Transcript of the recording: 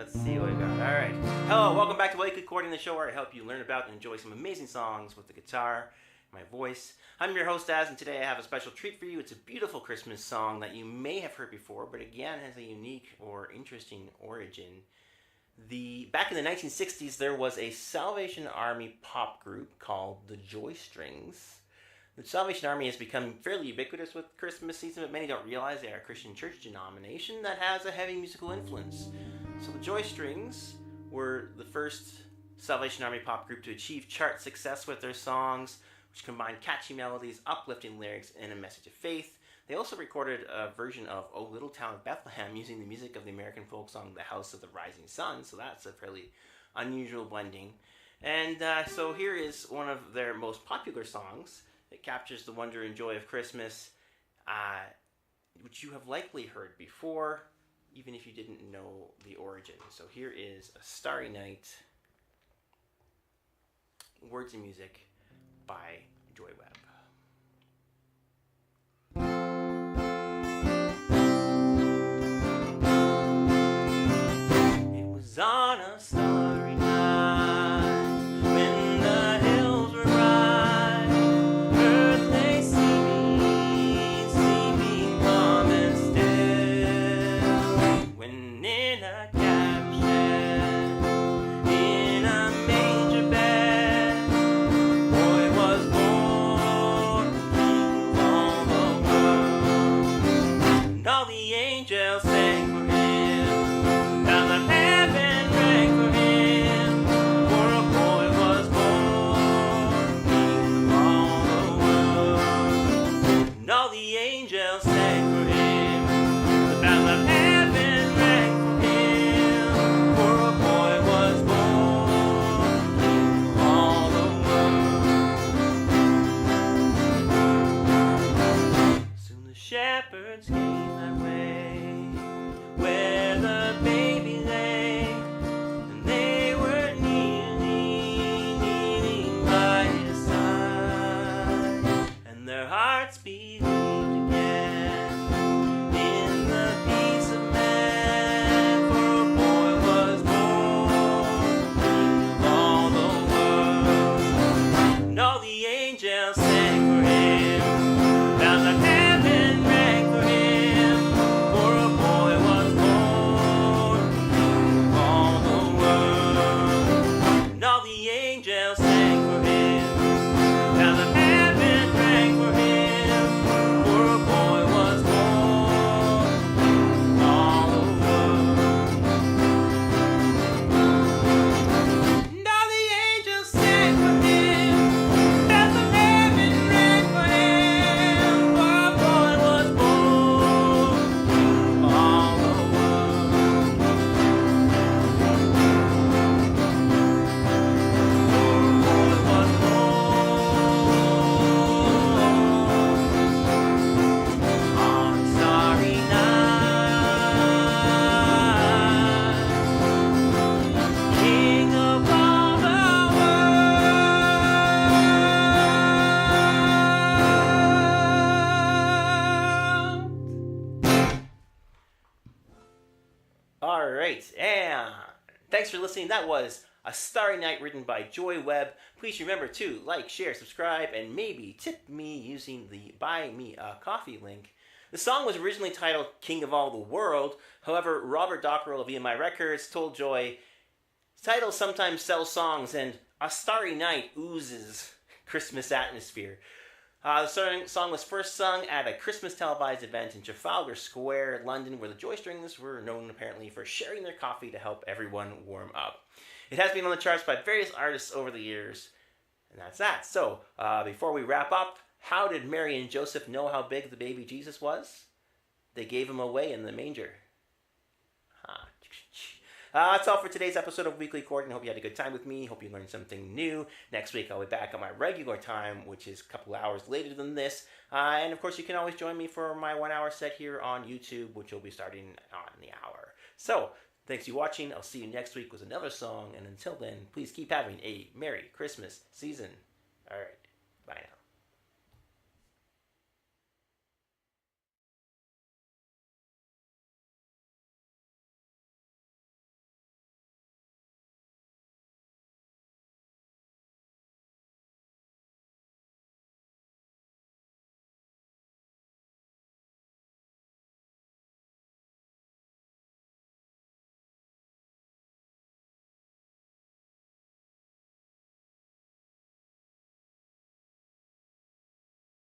Let's see what we got. All right. Hello, welcome back to Weekly Chording, the show where I help you learn about and enjoy some amazing songs with the guitar, my voice. I'm your host, Daz, and today I have a special treat for you. It's a beautiful Christmas song that you may have heard before, but again has a unique or interesting origin. Back in the 1960s, there was a Salvation Army pop group called the Joystrings. The Salvation Army has become fairly ubiquitous with Christmas season, but many don't realize they are a Christian church denomination that has a heavy musical influence. So the Joystrings were the first Salvation Army pop group to achieve chart success with their songs, which combined catchy melodies, uplifting lyrics, and a message of faith. They also recorded a version of "O Little Town of Bethlehem" using the music of the American folk song "The House of the Rising Sun," so that's a fairly unusual blending. And so here is one of their most popular songs. It captures the wonder and joy of Christmas, which you have likely heard before, even if you didn't know the origin. So here is "A Starry Night," words and music by Joy Webb. It was on a starry night when the hills were bright, earth lay sleeping calm and still, when in a caption in a manger bed, boy was born, King of all the world, and all the angels sang for him, down the heaven rang for him, for a boy was born, King of all the world, and all the angels sang for him, down the heaven rang for him, for a boy was born, King of all the world. Soon the shepherds came that way, where the baby lay, and they were kneeling by his side, and their hearts believed again in the peace of man, for a boy was born, King of all the world, and all the angels sang for him, down the heaven rang for him, for a boy was born, King of all the world, and all the angels sang for him, down the heaven rang for him, for a boy was born, King of all the world, and all the angels sang for him, down the heaven rang for him, for a boy was born, King of all the world, for a boy was born on a starry night, King of all the world. All right, and thanks for listening. That was "A Starry Night" written by Joy Webb. Please remember to like, share, subscribe, and maybe tip me using the Buy Me a Coffee link. The song was originally titled "King of All the World." However, Robert Dockrell of EMI Records told Joy, titles sometimes sell songs, and "A Starry Night" oozes Christmas atmosphere. The song was first sung at a Christmas televised event in Trafalgar Square, London, where the Joystrings were known apparently for sharing their coffee to help everyone warm up. It has been on the charts by various artists over the years, and that's that. So, before we wrap up, how did Mary and Joseph know how big the baby Jesus was? They gave him away in the manger. That's all for today's episode of Weekly Chording. Hope you had a good time with me. Hope you learned something new. Next week, I'll be back at my regular time, which is a couple hours later than this. And of course, you can always join me for my 1 hour set here on YouTube, which will be starting on the hour. So, thanks for watching. I'll see you next week with another song. And until then, please keep having a Merry Christmas season. All right.